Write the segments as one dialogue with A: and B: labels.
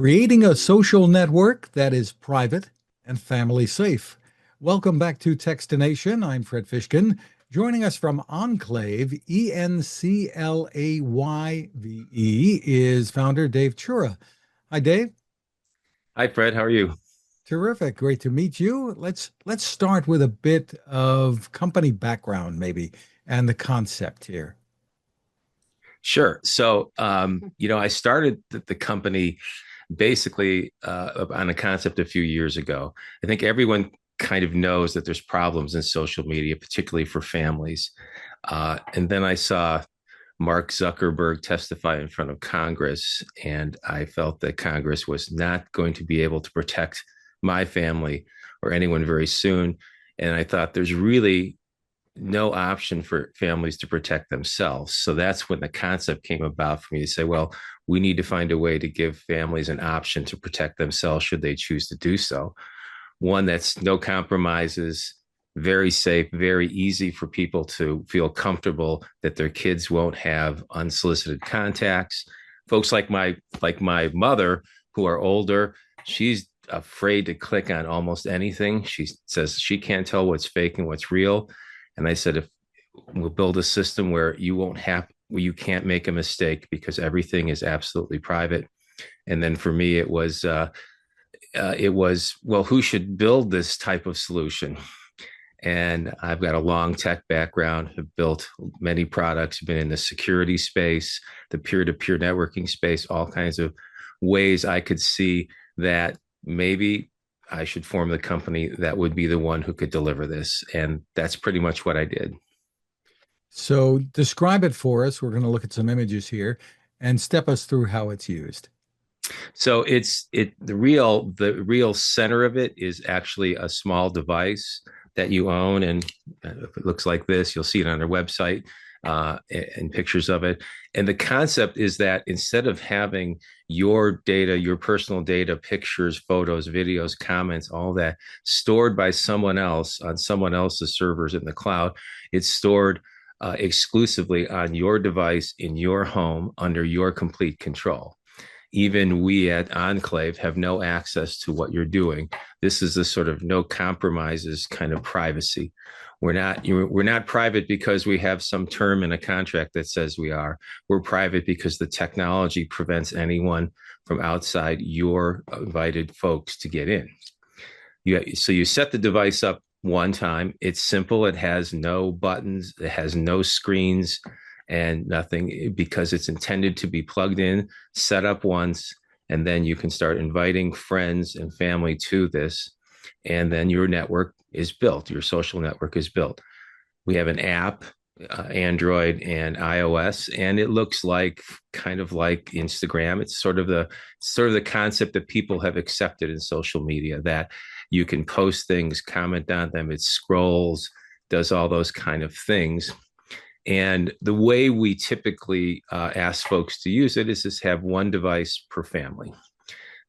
A: Creating a social network that is private and family safe. Welcome back to Techstination. I'm Fred Fishkin. Joining us from Enclayve, Enclayve, is founder Dave Chura. Hi, Dave.
B: Hi, Fred. How are you?
A: Terrific. Great to meet you. Let's start with a bit of company background, maybe, and the concept here.
B: Sure. I started the company basically on a concept a few years ago. I think everyone kind of knows that there's problems in social media, particularly for families. And then I saw Mark Zuckerberg testify in front of Congress, and I felt that Congress was not going to be able to protect my family or anyone very soon. And I thought there's really no option for families to protect themselves. So that's when the concept came about for me to say, well, we need to find a way to give families an option to protect themselves should they choose to do so. One that's no compromises, very safe, very easy for people to feel comfortable that their kids won't have unsolicited contacts. Folks like my mother who are older, she's afraid to click on almost anything. She says she can't tell what's fake and what's real. And I said, if we'll build a system where you can't make a mistake because everything is absolutely private. And then for me, it was, well, who should build this type of solution? And I've got a long tech background, have built many products, been in the security space, the peer-to-peer networking space, all kinds of ways I could see that maybe I should form the company that would be the one who could deliver this. And that's pretty much what I did.
A: So describe it for us. We're going to look at some images here and step us through how it's used.
B: So the real center of it is actually a small device that you own, and if it looks like this, you'll see it on their website and pictures of it. And the concept is that instead of having your data, your personal data, pictures, photos, videos, comments, all that stored by someone else on someone else's servers in the cloud, it's stored exclusively on your device in your home under your complete control. Even we at Enclayve have no access to what you're doing. This is the sort of no compromises kind of privacy. We're not private because we have some term in a contract that says we are. We're private because the technology prevents anyone from outside your invited folks to get in. So you set the device up one time. It's simple. It has no buttons. It has no screens and nothing because it's intended to be plugged in, set up once, and then you can start inviting friends and family to this. And then your network is built, your social network is built. We have an app, Android and iOS, and it looks like kind of like Instagram. It's sort of the concept that people have accepted in social media that you can post things, comment on them, it scrolls, does all those kind of things. And the way we typically ask folks to use it is just have one device per family.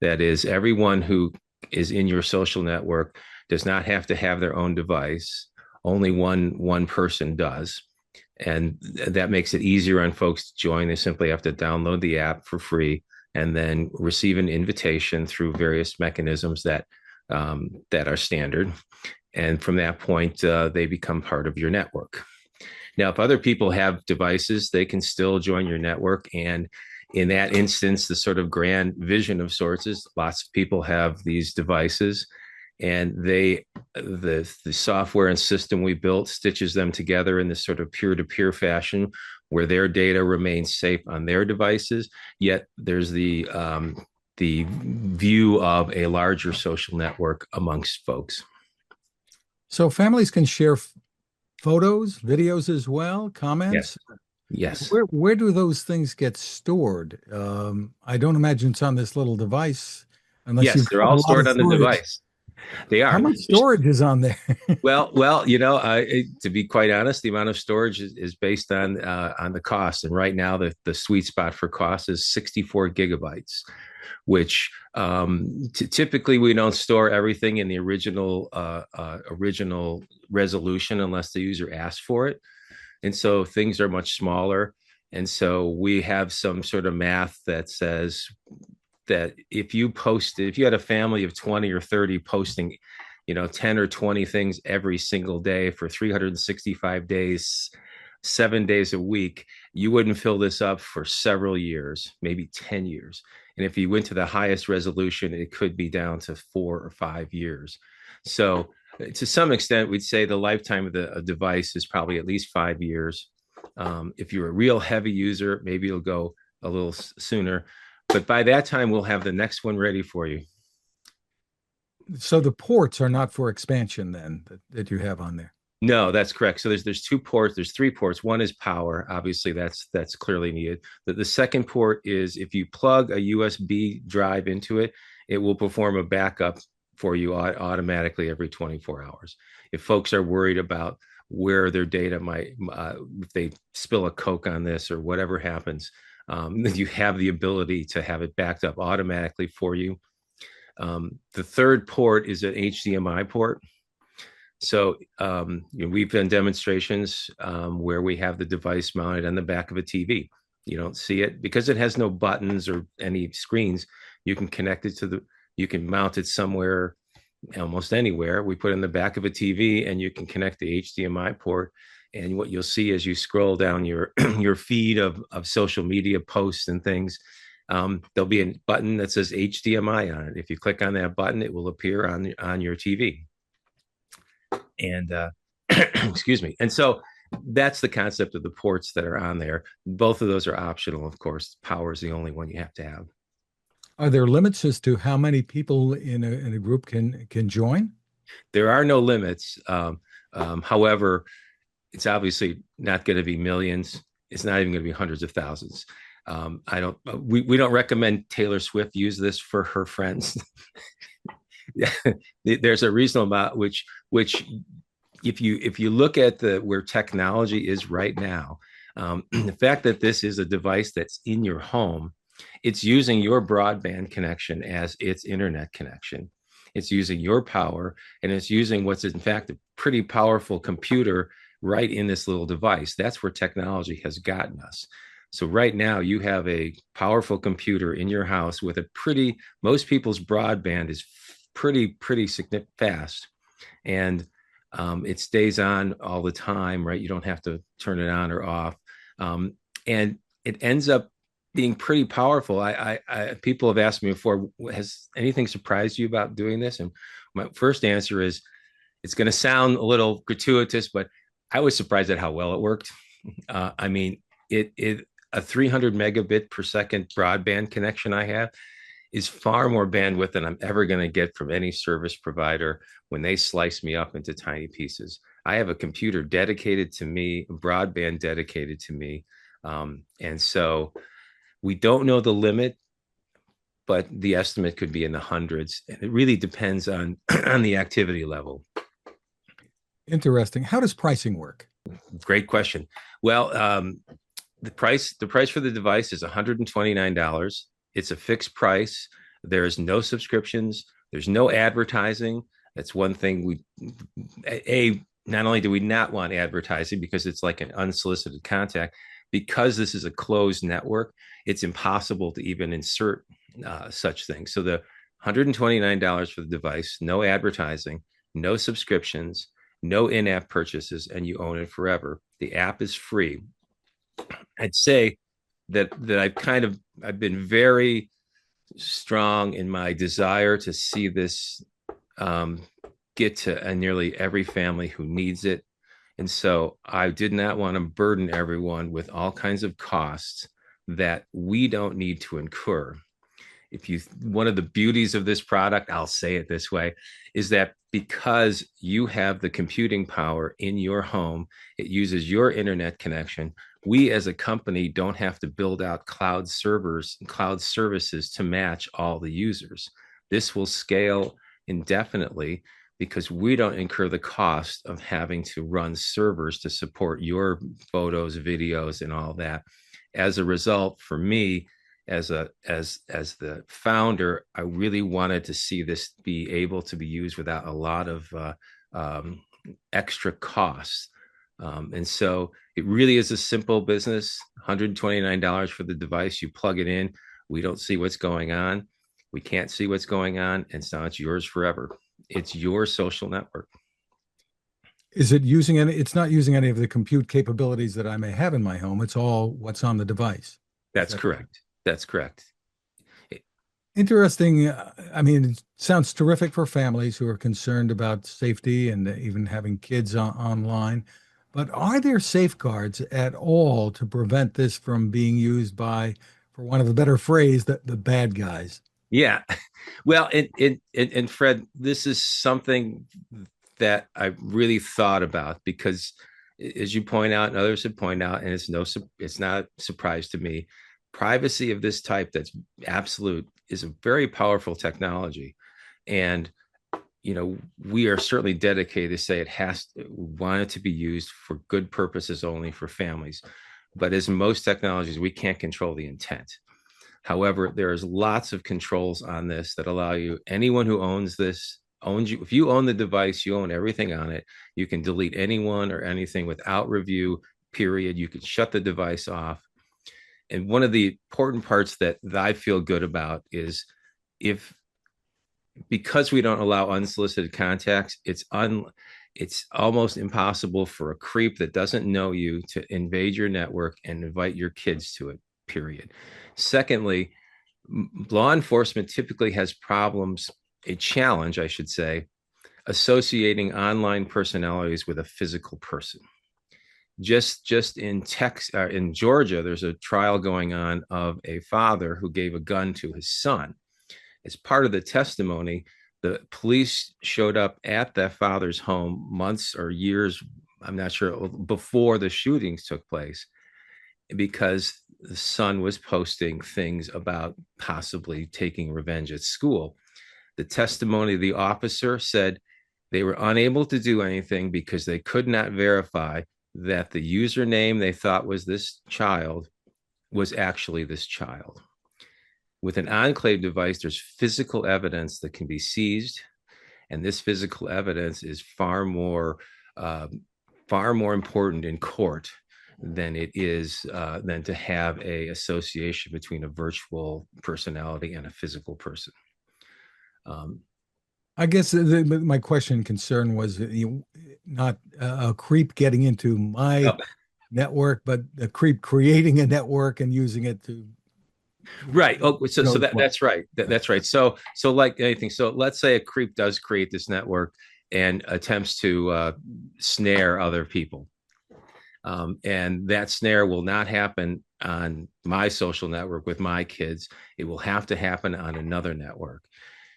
B: That is, everyone who is in your social network does not have to have their own device. Only one person does. And that makes it easier on folks to join. They simply have to download the app for free and then receive an invitation through various mechanisms that are standard. And from that point, they become part of your network. Now, if other people have devices, they can still join your network. And in that instance, the sort of grand vision of sorts is lots of people have these devices, and the software and system we built stitches them together in this sort of peer-to-peer fashion where their data remains safe on their devices, yet there's the view of a larger social network amongst folks.
A: So families can share photos, videos as well,
B: Yes.
A: comments.
B: Yes.
A: Where do those things get stored? I don't imagine it's on this little device unless you've
B: Yes, they're
A: got a
B: all
A: lot of
B: stored on the
A: storage.
B: device. They
A: How
B: are.
A: much storage is on there?
B: To be quite honest, the amount of storage is based on the cost. And right now, the sweet spot for cost is 64 gigabytes, which typically we don't store everything in the original resolution unless the user asks for it. And so things are much smaller. And so we have some sort of math that says that if you had a family of 20 or 30 posting, 10 or 20 things every single day for 365 days, 7 days a week, you wouldn't fill this up for several years, maybe 10 years. And if you went to the highest resolution, it could be down to 4 or 5 years. So to some extent, we'd say the lifetime of the device is probably at least 5 years. If you're a real heavy user, maybe it'll go a little sooner. But by that time, we'll have the next one ready for you.
A: So the ports are not for expansion then that you have on there.
B: No, that's correct. So there's two ports. There's three ports. One is power. Obviously, that's clearly needed. The second port is if you plug a USB drive into it, it will perform a backup for you automatically every 24 hours. If folks are worried about where their data might, if they spill a Coke on this or whatever happens, you have the ability to have it backed up automatically for you. The third port is an HDMI port. So we've done demonstrations where we have the device mounted on the back of a TV. You don't see it because it has no buttons or any screens. You can connect it you can mount it somewhere, almost anywhere. We put it in the back of a TV and you can connect the HDMI port. And what you'll see as you scroll down your your feed of social media posts and things, there'll be a button that says HDMI on it. If you click on that button, it will appear on your TV. And excuse me. And so that's the concept of the ports that are on there. Both of those are optional, of course. Power is the only one you have to have.
A: Are there limits as to how many people in a group can join?
B: There are no limits. However, it's obviously not going to be millions. It's not even going to be hundreds of thousands. We don't recommend Taylor Swift use this for her friends. There's a reasonable amount which if you look at where technology is right now, the fact that this is a device that's in your home, it's using your broadband connection as its internet connection. It's using your power, and it's using what's in fact a pretty powerful computer right in this little device. That's where technology has gotten us. So right now you have a powerful computer in your house with most people's broadband is pretty fast, and it stays on all the time, right? You don't have to turn it on or off, and it ends up being pretty powerful. People have asked me before, has anything surprised you about doing this? And my first answer is, it's going to sound a little gratuitous, but I was surprised at how well it worked. I mean, a 300 megabit per second broadband connection I have is far more bandwidth than I'm ever going to get from any service provider when they slice me up into tiny pieces. I have a computer dedicated to me, broadband dedicated to me. And so we don't know the limit, but the estimate could be in the hundreds. And it really depends on, on the activity level.
A: Interesting. How does pricing work?
B: Great question. Well, the price for the device is $129. It's a fixed price. There is no subscriptions. There's no advertising. That's one thing not only do we not want advertising because it's like an unsolicited contact, because this is a closed network, it's impossible to even insert such things. So the $129 for the device, no advertising, no subscriptions, no in-app purchases, and you own it forever. The app is free. I'd say that I've been very strong in my desire to see this get to nearly every family who needs it. And so I did not want to burden everyone with all kinds of costs that we don't need to incur. One of the beauties of this product, I'll say it this way, is that because you have the computing power in your home, it uses your internet connection. We as a company don't have to build out cloud servers and cloud services to match all the users. This will scale indefinitely because we don't incur the cost of having to run servers to support your photos, videos, and all that. As a result, for me, as the founder, I really wanted to see this be able to be used without a lot of extra costs. And so it really is a simple business. $129 for the device. You plug it in. We don't see what's going on. We can't see what's going on, and so it's yours forever. It's your social network.
A: Is it using any, it's not using any of the compute capabilities that I may have in my home. It's all what's on the device. Is
B: That's
A: that
B: correct. That's correct.
A: interesting? I mean, it sounds terrific for families who are concerned about safety and even having kids online. But are there safeguards at all to prevent this from being used by, for want of a better phrase, the bad guys?
B: Yeah. Well, and Fred, this is something that I really thought about because, as you point out, and others have pointed out, and it's not a surprise to me. Privacy of this type, that's absolute, is a very powerful technology, and we are certainly dedicated to say want it to be used for good purposes only for families. But as in most technologies, we can't control the intent. However, there's lots of controls on this that allow anyone who owns this owns you. If you own the device, you own everything on it. You can delete anyone or anything without review, period. You can shut the device off. And one of the important parts that I feel good about is, if because we don't allow unsolicited contacts, it's almost impossible for a creep that doesn't know you to invade your network and invite your kids to it, period. Secondly, law enforcement typically has problems, a challenge, I should say, associating online personalities with a physical person. Just in Georgia, there's a trial going on of a father who gave a gun to his son. As part of the testimony, the police showed up at that father's home months or years, I'm not sure, before the shootings took place, because the son was posting things about possibly taking revenge at school. The testimony of the officer said they were unable to do anything because they could not verify that the username they thought was this child was actually this child. With an Enclayve device, there's physical evidence that can be seized, and this physical evidence is far more important in court than it is than to have a association between a virtual personality and a physical person.
A: I guess my question and concern was not a creep getting into my network, but a creep creating a network and using it to.
B: Right. Oh, so that's right. That's right. So like anything, so let's say a creep does create this network and attempts to snare other people. And that snare will not happen on my social network with my kids. It will have to happen on another network.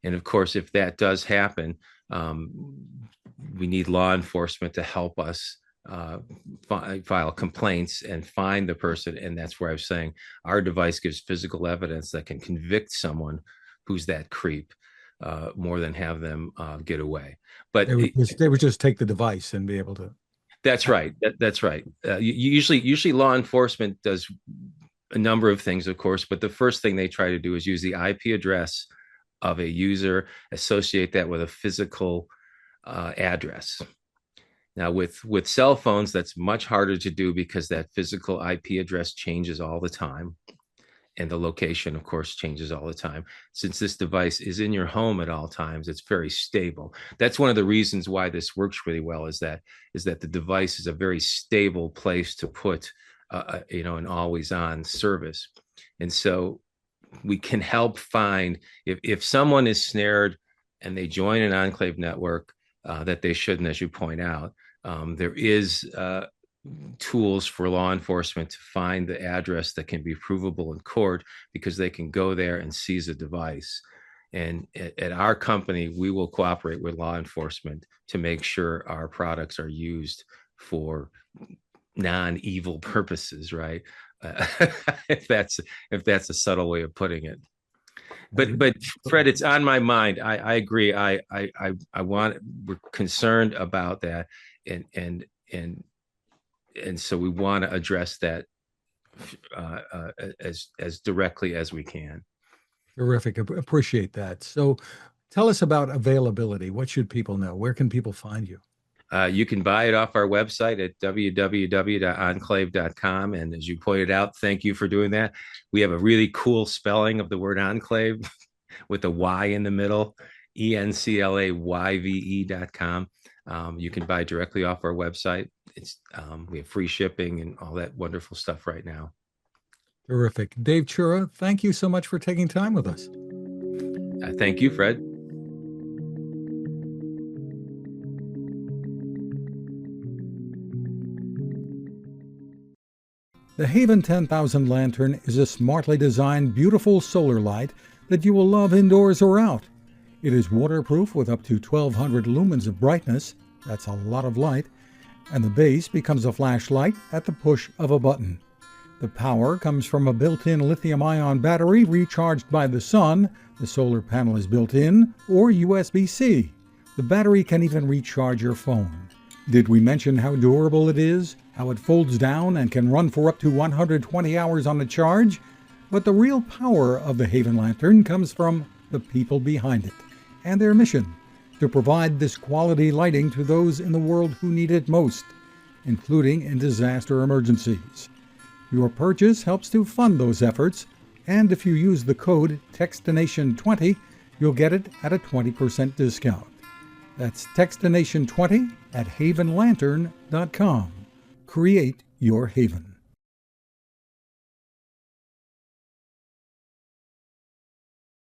B: And of course, if that does happen, we need law enforcement to help us file complaints and find the person. And that's where I was saying our device gives physical evidence that can convict someone who's that creep, more than have them get away. But
A: they would just take the device and be able to.
B: That's right. That's right. Usually law enforcement does a number of things, of course, but the first thing they try to do is use the IP address of a user, associate that with a physical address. Now, with cell phones, that's much harder to do because that physical IP address changes all the time. And the location, of course, changes all the time. Since this device is in your home at all times, it's very stable. That's one of the reasons why this works really well, is that the device is a very stable place to put an always-on service. And so we can help find, if someone is snared and they join an Enclayve network that they shouldn't, as you point out, there is tools for law enforcement to find the address that can be provable in court, because they can go there and seize a device. And at our company, we will cooperate with law enforcement to make sure our products are used for non-evil purposes, right? If that's a subtle way of putting it. But Fred, it's on my mind. I agree. We're concerned about that, and so we want to address that as directly as we can.
A: Terrific. Appreciate that. So tell us about availability. What should people know? Where can people find you?
B: You can buy it off our website at www.enclayve.com. And as you pointed out, thank you for doing that. We have a really cool spelling of the word enclave. with a Y in the middle, Enclayve.com. You can buy directly off our website. We have free shipping and all that wonderful stuff right now.
A: Terrific. Dave Chura, thank you so much for taking time with us.
B: Thank you, Fred.
A: The Haven 10,000 lantern is a smartly designed, beautiful solar light that you will love indoors or out. It is waterproof with up to 1,200 lumens of brightness. That's a lot of light. And the base becomes a flashlight at the push of a button. The power comes from a built-in lithium-ion battery recharged by the sun. The solar panel is built in, or USB-C. The battery can even recharge your phone. Did we mention how durable it is? How it folds down and can run for up to 120 hours on a charge? But the real power of the Haven Lantern comes from the people behind it and their mission to provide this quality lighting to those in the world who need it most, including in disaster emergencies. Your purchase helps to fund those efforts, and if you use the code Techstination20, you'll get it at a 20% discount. That's Techstination20 at havenlantern.com. Create your haven.